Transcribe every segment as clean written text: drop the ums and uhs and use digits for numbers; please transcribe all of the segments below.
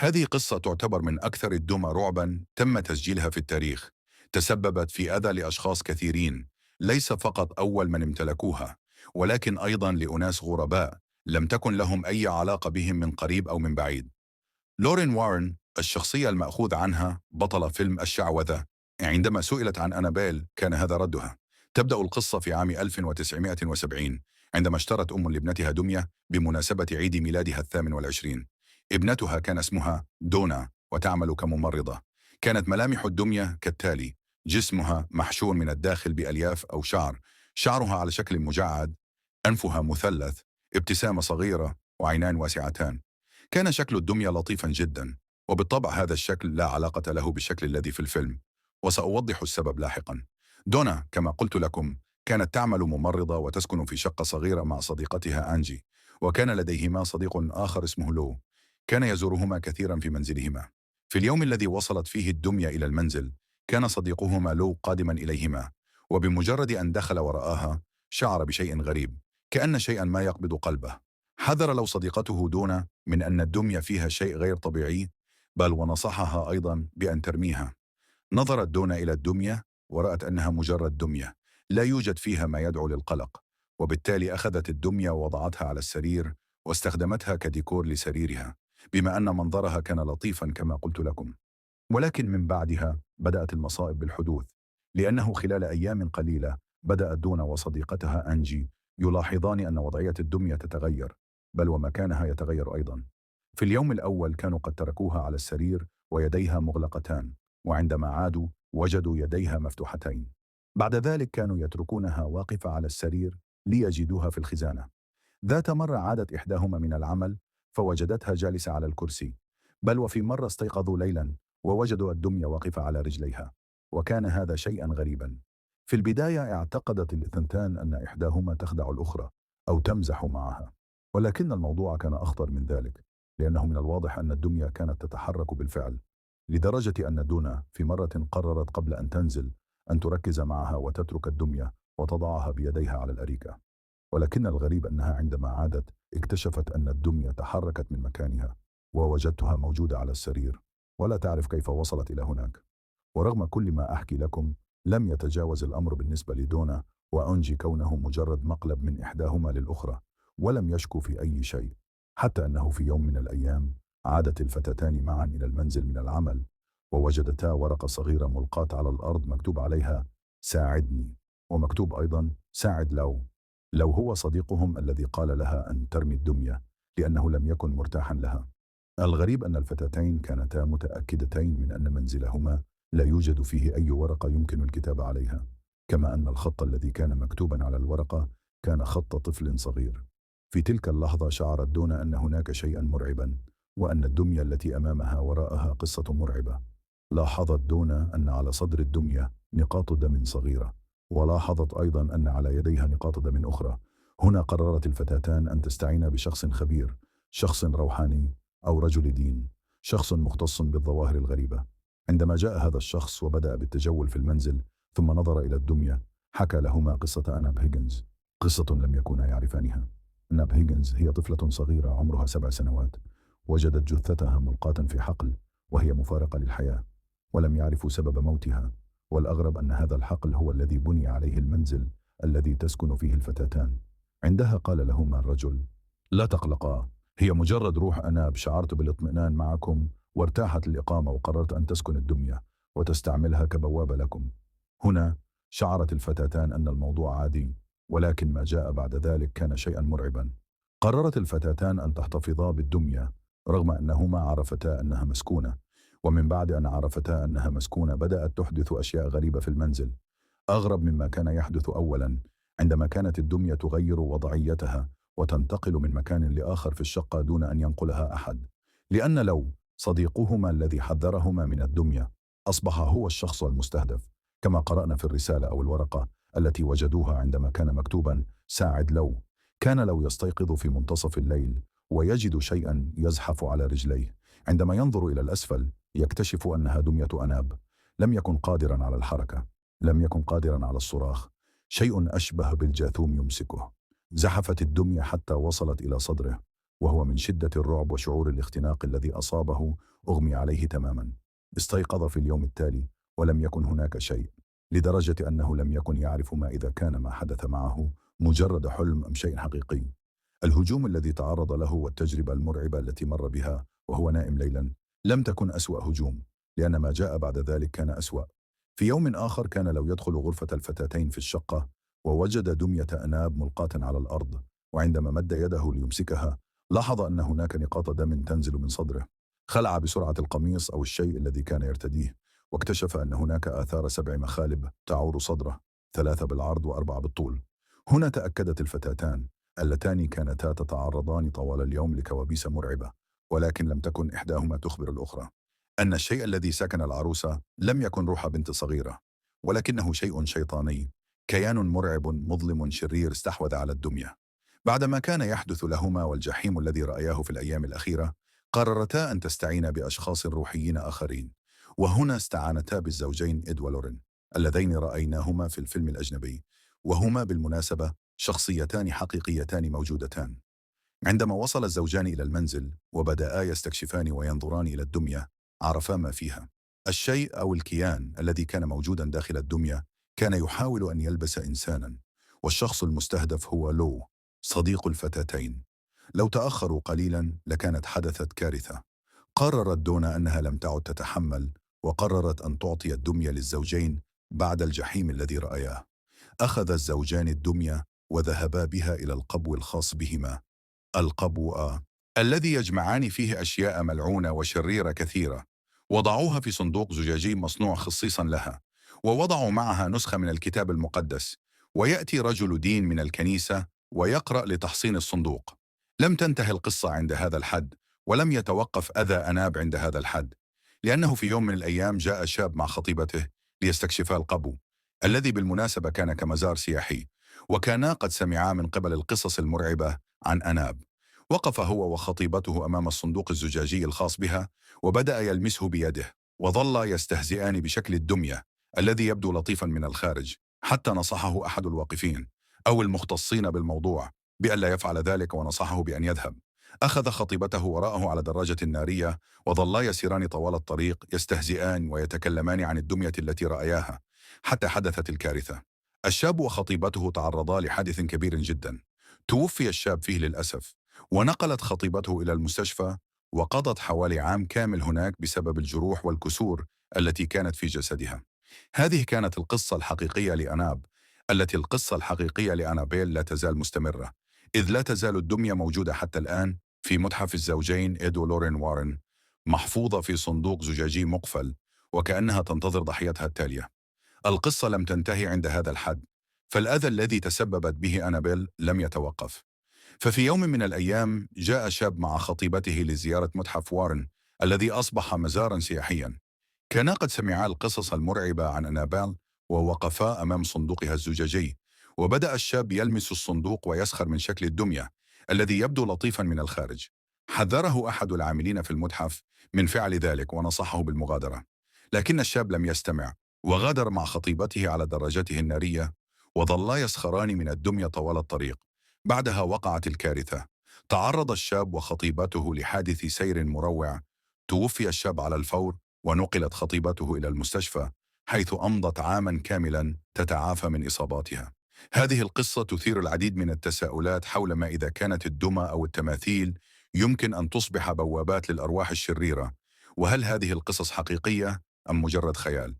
هذه قصة تعتبر من أكثر الدمى رعباً تم تسجيلها في التاريخ. تسببت في أذى لأشخاص كثيرين، ليس فقط أول من امتلكوها، ولكن أيضاً لأناس غرباء لم تكن لهم أي علاقة بهم من قريب أو من بعيد. لورين وارن، الشخصية المأخوذ عنها بطل فيلم الشعوذة، عندما سئلت عن أنابيل كان هذا ردها. تبدأ القصة في عام 1970 عندما اشترت أم لابنتها دمية بمناسبة عيد ميلادها 28. ابنتها كان اسمها دونا وتعمل كممرضة. كانت ملامح الدمية كالتالي: جسمها محشور من الداخل بألياف أو شعر، شعرها على شكل مجعد، أنفها مثلث، ابتسامة صغيرة، وعينان واسعتان. كان شكل الدمية لطيفا جدا، وبالطبع هذا الشكل لا علاقة له بالشكل الذي في الفيلم، وسأوضح السبب لاحقا. دونا كما قلت لكم كانت تعمل ممرضة وتسكن في شقة صغيرة مع صديقتها أنجي، وكان لديهما صديق آخر اسمه لو، كان يزورهما كثيرا في منزلهما. في اليوم الذي وصلت فيه الدمية إلى المنزل، كان صديقهما لو قادما إليهما، وبمجرد أن دخل ورآها شعر بشيء غريب، كأن شيئا ما يقبض قلبه. حذر لو صديقته دونا من أن الدمية فيها شيء غير طبيعي، بل ونصحها أيضا بأن ترميها. نظرت دونا إلى الدمية ورأت أنها مجرد دمية، لا يوجد فيها ما يدعو للقلق، وبالتالي أخذت الدمية ووضعتها على السرير واستخدمتها كديكور لسريرها، بما أن منظرها كان لطيفا كما قلت لكم. ولكن من بعدها بدأت المصائب بالحدوث، لأنه خلال أيام قليلة بدأت دونا وصديقتها أنجي يلاحظان أن وضعية الدمية تتغير، بل ومكانها يتغير أيضا. في اليوم الأول كانوا قد تركوها على السرير ويديها مغلقتان، وعندما عادوا وجدوا يديها مفتوحتين. بعد ذلك كانوا يتركونها واقفة على السرير ليجدوها في الخزانة. ذات مرة عادت إحداهما من العمل فوجدتها جالسة على الكرسي، بل وفي مرة استيقظوا ليلا ووجدوا الدمية واقفة على رجليها، وكان هذا شيئا غريبا. في البداية اعتقدت الاثنتان أن إحداهما تخدع الأخرى أو تمزح معها، ولكن الموضوع كان أخطر من ذلك، لأنه من الواضح أن الدمية كانت تتحرك بالفعل، لدرجة أن دونا في مرة قررت قبل أن تنزل أن تركز معها وتترك الدمية وتضعها بيديها على الأريكة. ولكن الغريب أنها عندما عادت اكتشفت أن الدمية تحركت من مكانها، ووجدتها موجودة على السرير ولا تعرف كيف وصلت إلى هناك. ورغم كل ما أحكي لكم، لم يتجاوز الأمر بالنسبة لدونا وأنجي كونه مجرد مقلب من إحداهما للأخرى، ولم يشكوا في أي شيء، حتى أنه في يوم من الأيام عادت الفتاتان معا إلى المنزل من العمل، ووجدتا ورقة صغيرة ملقاة على الأرض مكتوب عليها ساعدني، ومكتوب أيضا ساعد لو هو صديقهم الذي قال لها أن ترمي الدمية لأنه لم يكن مرتاحا لها. الغريب أن الفتاتين كانتا متأكدتين من أن منزلهما لا يوجد فيه أي ورقة يمكن الكتابة عليها، كما أن الخط الذي كان مكتوبا على الورقة كان خط طفل صغير. في تلك اللحظة شعرت دونا أن هناك شيئا مرعبا، وأن الدمية التي أمامها وراءها قصة مرعبة. لاحظت دونا أن على صدر الدمية نقاط دم صغيرة، ولاحظت أيضا أن على يديها نقاط دم أخرى. هنا قررت الفتاتان أن تستعين بشخص خبير، شخص روحاني أو رجل دين، شخص مختص بالظواهر الغريبة. عندما جاء هذا الشخص وبدأ بالتجول في المنزل ثم نظر إلى الدمية، حكى لهما قصة أناب هيجنز، قصة لم يكونا يعرفانها. أناب هيجنز هي طفلة صغيرة عمرها 7 سنوات، وجدت جثتها ملقاة في حقل وهي مفارقة للحياة، ولم يعرفوا سبب موتها. والأغرب أن هذا الحقل هو الذي بني عليه المنزل الذي تسكن فيه الفتاتان. عندها قال لهما الرجل: لا تقلقا، هي مجرد روح أناب، شعرت بالاطمئنان معكم وارتاحت الإقامة وقررت أن تسكن الدمية وتستعملها كبوابة لكم. هنا شعرت الفتاتان أن الموضوع عادي، ولكن ما جاء بعد ذلك كان شيئا مرعبا. قررت الفتاتان أن تحتفظا بالدمية رغم أنهما عرفتا أنها مسكونة، ومن بعد أن عرفتا أنها مسكونة بدأت تحدث أشياء غريبة في المنزل. أغرب مما كان يحدث أولا، عندما كانت الدمية تغير وضعيتها وتنتقل من مكان لآخر في الشقة دون أن ينقلها أحد، لأن لو صديقهما الذي حذرهما من الدمية أصبح هو الشخص المستهدف، كما قرأنا في الرسالة أو الورقة التي وجدوها عندما كان مكتوبا ساعد لو. كان لو يستيقظ في منتصف الليل ويجد شيئا يزحف على رجليه، عندما ينظر إلى الأسفل يكتشف أنها دمية أناب. لم يكن قادرا على الحركة، لم يكن قادرا على الصراخ، شيء أشبه بالجاثوم يمسكه. زحفت الدمية حتى وصلت إلى صدره، وهو من شدة الرعب وشعور الاختناق الذي أصابه أغمي عليه تماما. استيقظ في اليوم التالي ولم يكن هناك شيء، لدرجة أنه لم يكن يعرف ما إذا كان ما حدث معه مجرد حلم أم شيء حقيقي. الهجوم الذي تعرض له والتجربة المرعبة التي مر بها وهو نائم ليلا لم تكن أسوأ هجوم، لأن ما جاء بعد ذلك كان أسوأ. في يوم آخر كان لو يدخل غرفة الفتاتين في الشقة ووجد دمية أناب ملقاة على الأرض، وعندما مد يده ليمسكها لاحظ أن هناك نقاط دم تنزل من صدره. خلع بسرعة القميص أو الشيء الذي كان يرتديه، واكتشف أن هناك آثار 7 مخالب تعور صدره، 3 بالعرض و4 بالطول. هنا تأكدت الفتاتان اللتان كانتا تتعرضان طوال اليوم لكوابيس مرعبة، ولكن لم تكن إحداهما تخبر الأخرى أن الشيء الذي سكن العروسة لم يكن روح بنت صغيرة، ولكنه شيء شيطاني، كيان مرعب مظلم شرير استحوذ على الدمية. بعدما كان يحدث لهما والجحيم الذي رأياه في الأيام الأخيرة، قررتا أن تستعينا بأشخاص روحيين آخرين، وهنا استعانتا بالزوجين إد ولورين اللذين رأيناهما في الفيلم الأجنبي، وهما بالمناسبة شخصيتان حقيقيتان موجودتان. عندما وصل الزوجان إلى المنزل وبدأا يستكشفان وينظران إلى الدمية، عرفا ما فيها. الشيء أو الكيان الذي كان موجودا داخل الدمية كان يحاول أن يلبس إنسانا، والشخص المستهدف هو لو، صديق الفتاتين. لو تأخروا قليلا لكانت حدثت كارثة. قررت دونا أنها لم تعد تتحمل، وقررت أن تعطي الدمية للزوجين بعد الجحيم الذي رأياه. أخذ الزوجان الدمية وذهبا بها إلى القبو الخاص بهما، القبو الذي يجمعان فيه أشياء ملعونة وشريرة كثيرة. وضعوها في صندوق زجاجي مصنوع خصيصا لها، ووضعوا معها نسخة من الكتاب المقدس، ويأتي رجل دين من الكنيسة ويقرأ لتحصين الصندوق. لم تنتهي القصة عند هذا الحد، ولم يتوقف أذى أناب عند هذا الحد، لأنه في يوم من الأيام جاء شاب مع خطيبته ليستكشفا القبو، الذي بالمناسبة كان كمزار سياحي، وكانا قد سمعا من قبل القصص المرعبة عن أناب. وقف هو وخطيبته أمام الصندوق الزجاجي الخاص بها، وبدأ يلمسه بيده، وظل يستهزئان بشكل الدمية الذي يبدو لطيفا من الخارج، حتى نصحه أحد الواقفين أو المختصين بالموضوع بألا يفعل ذلك، ونصحه بأن يذهب. أخذ خطيبته وراءه على دراجة نارية، وظلا يسيران طوال الطريق يستهزئان ويتكلمان عن الدمية التي رأياها، حتى حدثت الكارثة. الشاب وخطيبته تعرضا لحادث كبير جدا، توفي الشاب فيه للأسف، ونقلت خطيبته إلى المستشفى، وقضت حوالي عام كامل هناك بسبب الجروح والكسور التي كانت في جسدها. هذه كانت القصة الحقيقية لأناب، التي القصة الحقيقية لأنابيل لا تزال مستمرة، إذ لا تزال الدمية موجودة حتى الآن في متحف الزوجين إد ولورين وارن، محفوظة في صندوق زجاجي مقفل، وكأنها تنتظر ضحيتها التالية. القصة لم تنتهي عند هذا الحد، فالأذى الذي تسببت به أنابيل لم يتوقف. ففي يوم من الأيام جاء شاب مع خطيبته لزيارة متحف وارن الذي أصبح مزارا سياحيا. كانا قد سمعا القصص المرعبة عن أنابيل، ووقفا أمام صندوقها الزجاجي، وبدأ الشاب يلمس الصندوق ويسخر من شكل الدمية الذي يبدو لطيفا من الخارج. حذره أحد العاملين في المتحف من فعل ذلك ونصحه بالمغادرة، لكن الشاب لم يستمع، وغادر مع خطيبته على دراجته النارية، وظلا يسخران من الدمية طوال الطريق. بعدها وقعت الكارثة. تعرض الشاب وخطيبته لحادث سير مروع. توفي الشاب على الفور، ونقلت خطيبته إلى المستشفى، حيث أمضت عاما كاملا تتعافى من إصاباتها. هذه القصة تثير العديد من التساؤلات حول ما إذا كانت الدمى أو التماثيل يمكن أن تصبح بوابات للأرواح الشريرة، وهل هذه القصص حقيقية أم مجرد خيال؟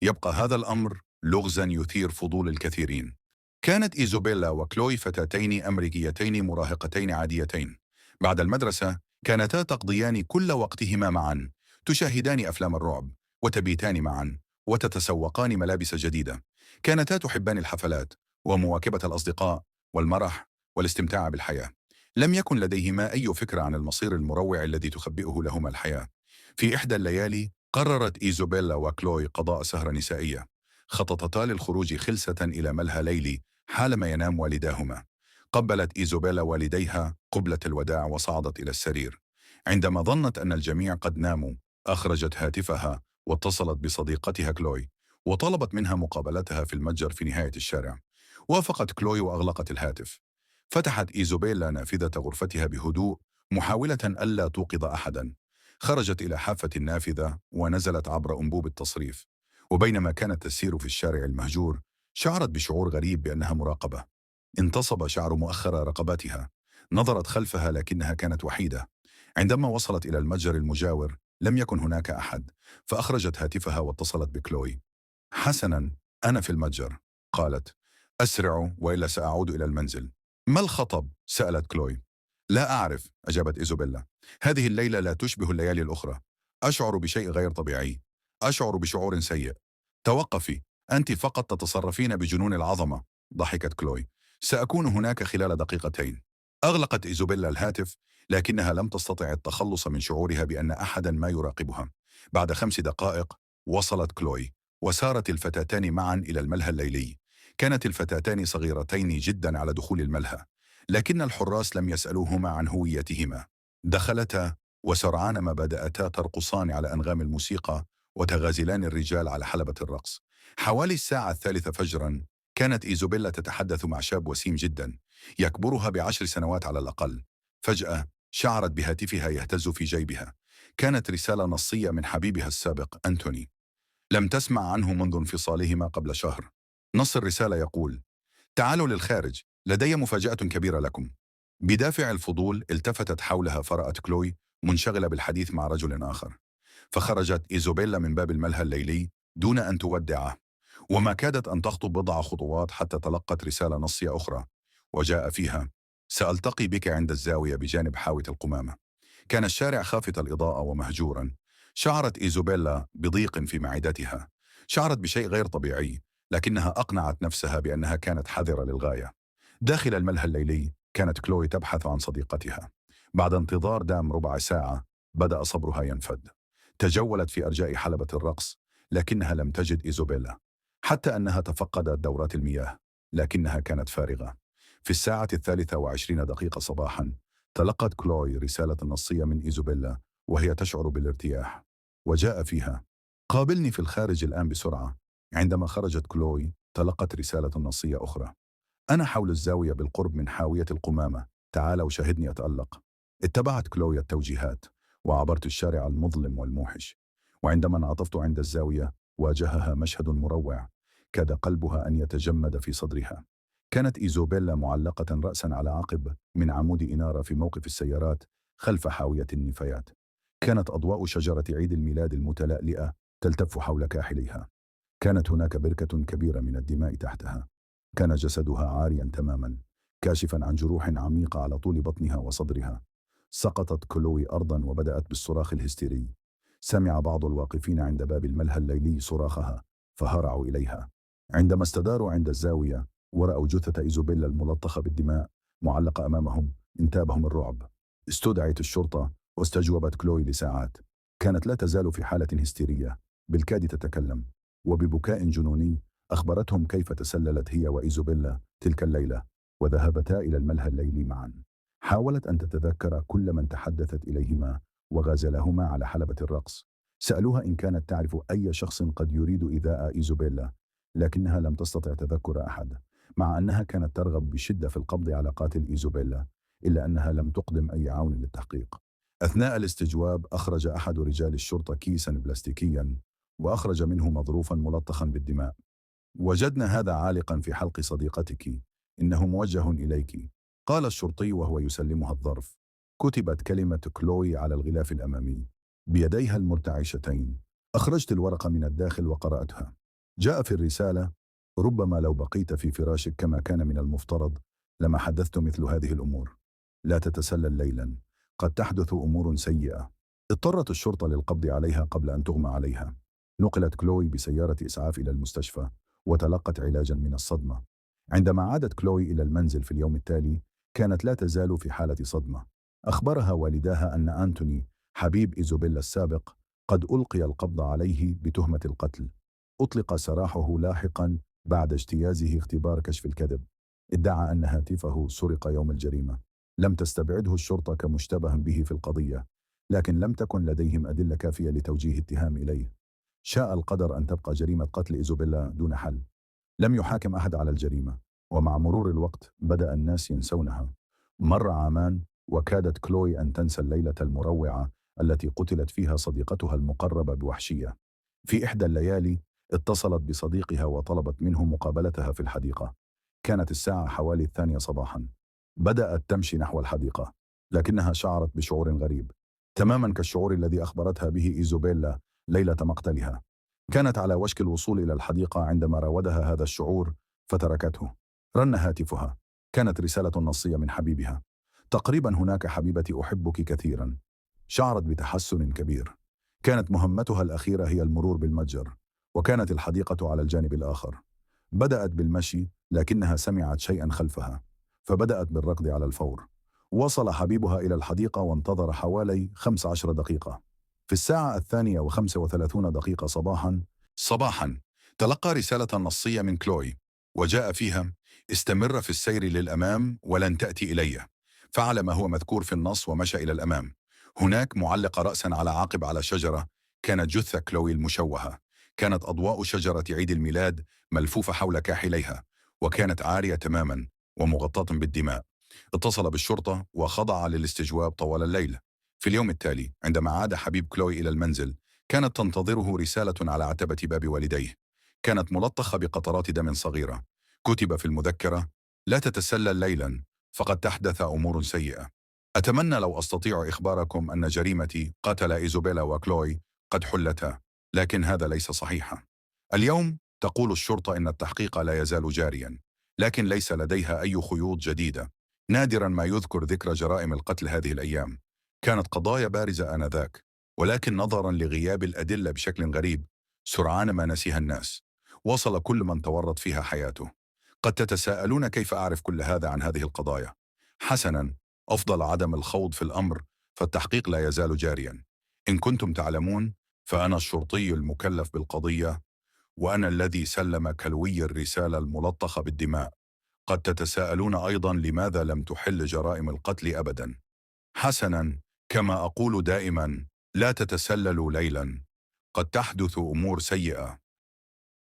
يبقى هذا الأمر لغزا يثير فضول الكثيرين. كانت إيزوبيلا وكلوي فتاتين أمريكيتين مراهقتين عاديتين. بعد المدرسة كانتا تقضيان كل وقتهما معا، تشاهدان أفلام الرعب، وتبيتان معا، وتتسوقان ملابس جديدة. كانتا تحبان الحفلات، ومواكبة الأصدقاء، والمرح، والاستمتاع بالحياة. لم يكن لديهما أي فكرة عن المصير المروع الذي تخبئه لهما الحياة. في إحدى الليالي قررت إيزوبيلا وكلوي قضاء سهرة نسائية. خططتا للخروج خلسة إلى ملهى ليلي حالما ينام والداهما. قبلت إيزوبيلا والديها قبلة الوداع وصعدت إلى السرير. عندما ظنت أن الجميع قد ناموا، أخرجت هاتفها واتصلت بصديقتها كلوي، وطلبت منها مقابلتها في المتجر في نهاية الشارع. وافقت كلوي وأغلقت الهاتف. فتحت إيزوبيلا نافذة غرفتها بهدوء، محاولة ألا توقظ أحدا. خرجت إلى حافة النافذة ونزلت عبر أنبوب التصريف، وبينما كانت تسير في الشارع المهجور شعرت بشعور غريب بأنها مراقبة. انتصب شعر مؤخر رقبتها، نظرت خلفها لكنها كانت وحيدة. عندما وصلت إلى المتجر المجاور لم يكن هناك أحد، فأخرجت هاتفها واتصلت بكلوي. حسناً، أنا في المتجر، قالت. أسرعوا وإلا سأعود إلى المنزل. ما الخطب؟ سألت كلوي. لا أعرف، أجابت إيزابيلا. هذه الليلة لا تشبه الليالي الأخرى. أشعر بشيء غير طبيعي. أشعر بشعور سيء. توقفي، أنت فقط تتصرفين بجنون العظمة، ضحكت كلوي. سأكون هناك خلال دقيقتين. أغلقت إيزابيلا الهاتف، لكنها لم تستطع التخلص من شعورها بأن أحدا ما يراقبها. بعد 5 دقائق وصلت كلوي، وسارت الفتاتان معا إلى الملهى الليلي. كانت الفتاتان صغيرتين جدا على دخول الملهى، لكن الحراس لم يسألوهما عن هويتهما. دخلتا، وسرعان ما بدأتا ترقصان على أنغام الموسيقى وتغازلان الرجال على حلبة الرقص. حوالي الساعة 3 فجرا كانت إيزابيلا تتحدث مع شاب وسيم جدا، يكبرها ب10 سنوات على الأقل. فجأة شعرت بهاتفها يهتز في جيبها. كانت رسالة نصية من حبيبها السابق أنتوني، لم تسمع عنه منذ انفصالهما قبل شهر. نص الرسالة يقول: تعالوا للخارج، لدي مفاجأة كبيرة لكم. بدافع الفضول التفتت حولها فرأت كلوي منشغلة بالحديث مع رجل آخر. فخرجت إيزابيلا من باب الملهى الليلي دون أن تودعه، وما كادت أن تخطو بضع خطوات حتى تلقت رسالة نصية أخرى، وجاء فيها: سألتقي بك عند الزاوية بجانب حاوية القمامة. كان الشارع خافت الإضاءة ومهجورا. شعرت إيزابيلا بضيق في معدتها. شعرت بشيء غير طبيعي، لكنها أقنعت نفسها بأنها كانت حذرة للغاية. داخل الملهى الليلي كانت كلوي تبحث عن صديقتها. بعد انتظار دام ربع ساعة بدأ صبرها ينفد. تجولت في أرجاء حلبة الرقص، لكنها لم تجد إيزابيلا، حتى أنها تفقدت دورات المياه، لكنها كانت فارغة. في الساعة 23 دقيقة صباحا تلقت كلوي رسالة نصية من إيزابيلا وهي تشعر بالارتياح، وجاء فيها: قابلني في الخارج الآن بسرعة. عندما خرجت كلوي تلقت رسالة نصية أخرى: أنا حول الزاوية بالقرب من حاوية القمامة، تعال وشاهدني أتألق. اتبعت كلوي التوجيهات وعبرت الشارع المظلم والموحش، وعندما انعطفت عند الزاوية واجهها مشهد مروع، كاد قلبها أن يتجمد في صدرها. كانت إيزابيلا معلقة رأسا على عقب من عمود إنارة في موقف السيارات خلف حاوية النفايات. كانت أضواء شجرة عيد الميلاد المتلألئة تلتف حول كاحليها. كانت هناك بركة كبيرة من الدماء تحتها. كان جسدها عاريا تماما، كاشفا عن جروح عميقة على طول بطنها وصدرها. سقطت كلوي أرضا وبدأت بالصراخ الهستيري. سمع بعض الواقفين عند باب الملهى الليلي صراخها، فهرعوا إليها. عندما استداروا عند الزاوية ورأوا جثة إيزابيلا الملطخة بالدماء معلقة أمامهم انتابهم الرعب. استدعت الشرطة واستجوبت كلوي لساعات. كانت لا تزال في حالة هستيرية، بالكاد تتكلم، وببكاء جنوني أخبرتهم كيف تسللت هي وإيزابيلا تلك الليلة وذهبتا إلى الملهى الليلي معا. حاولت أن تتذكر كل من تحدثت إليهما وغازلهما على حلبة الرقص. سألوها إن كانت تعرف أي شخص قد يريد إيذاء إيزابيلا، لكنها لم تستطع تذكر أحد، مع أنها كانت ترغب بشدة في القبض على قاتل إيزابيلا، إلا أنها لم تقدم أي عون للتحقيق. أثناء الاستجواب أخرج أحد رجال الشرطة كيسا بلاستيكيا وأخرج منه مظروفا ملطخا بالدماء. وجدنا هذا عالقا في حلق صديقتك، إنه موجه إليك، قال الشرطي وهو يسلمها الظرف. كتبت كلمة كلوي على الغلاف الأمامي بيديها المرتعشتين. أخرجت الورقة من الداخل وقرأتها. جاء في الرسالة: ربما لو بقيت في فراشك كما كان من المفترض لما حدثت مثل هذه الأمور. لا تتسلل ليلا، قد تحدث أمور سيئة. اضطرت الشرطة للقبض عليها قبل أن تغمى عليها. نقلت كلوي بسيارة إسعاف إلى المستشفى وتلقت علاجا من الصدمة. عندما عادت كلوي إلى المنزل في اليوم التالي كانت لا تزال في حالة صدمة. أخبرها والداها أن أنتوني حبيب إيزابيلا السابق قد ألقي القبض عليه بتهمة القتل. أطلق سراحه لاحقا بعد اجتيازه اختبار كشف الكذب. ادعى أن هاتفه سرق يوم الجريمة. لم تستبعده الشرطة كمشتبه به في القضية، لكن لم تكن لديهم أدلة كافية لتوجيه اتهام إليه. شاء القدر أن تبقى جريمة قتل إيزابيلا دون حل. لم يحاكم أحد على الجريمة، ومع مرور الوقت بدأ الناس ينسونها. مر عامان وكادت كلوي أن تنسى الليلة المروعة التي قتلت فيها صديقتها المقربة بوحشية. في إحدى الليالي اتصلت بصديقها وطلبت منه مقابلتها في الحديقة. كانت الساعة حوالي 2 صباحا. بدأت تمشي نحو الحديقة، لكنها شعرت بشعور غريب، تماما كالشعور الذي أخبرتها به إيزوبيلا ليلة مقتلها. كانت على وشك الوصول إلى الحديقة عندما راودها هذا الشعور فتركته. رن هاتفها. كانت رسالة نصية من حبيبها: تقريبا هناك حبيبتي، أحبك كثيرا. شعرت بتحسن كبير. كانت مهمتها الأخيرة هي المرور بالمتجر، وكانت الحديقة على الجانب الآخر. بدأت بالمشي، لكنها سمعت شيئا خلفها، فبدأت بالركض على الفور. وصل حبيبها إلى الحديقة وانتظر حوالي 15 دقيقة. في الساعة 2:35 صباحا تلقى رسالة نصية من كلوي، وجاء فيها: استمر في السير للأمام ولن تأتي إلي. فعل ما هو مذكور في النص ومشى إلى الأمام. هناك معلق رأسا على عقب على شجرة كانت جثة كلوي المشوهة. كانت أضواء شجرة عيد الميلاد ملفوفة حول كاحليها، وكانت عارية تماما ومغطاة بالدماء. اتصل بالشرطة وخضع للاستجواب طوال الليل. في اليوم التالي عندما عاد حبيب كلوي إلى المنزل، كانت تنتظره رسالة على عتبة باب والديه. كانت ملطخة بقطرات دم صغيرة. كتب في المذكرة: لا تتسلل ليلا، فقد تحدث أمور سيئة. أتمنى لو أستطيع إخباركم أن جريمتي قتل إيزوبيلا وكلوي قد حلتا، لكن هذا ليس صحيحا. اليوم تقول الشرطة إن التحقيق لا يزال جاريا، لكن ليس لديها أي خيوط جديدة. نادرا ما يذكر ذكرى جرائم القتل هذه الأيام. كانت قضايا بارزة آنذاك، ولكن نظرا لغياب الأدلة بشكل غريب، سرعان ما نسيها الناس. وصل كل من تورط فيها حياته. قد تتساءلون كيف أعرف كل هذا عن هذه القضايا؟ حسنا، أفضل عدم الخوض في الأمر، فالتحقيق لا يزال جاريا. إن كنتم تعلمون، فأنا الشرطي المكلف بالقضية، وأنا الذي سلم كلوي الرسالة الملطخة بالدماء. قد تتساءلون أيضا لماذا لم تحل جرائم القتل أبدا. حسنا، كما أقول دائما، لا تتسللوا ليلا، قد تحدث أمور سيئة.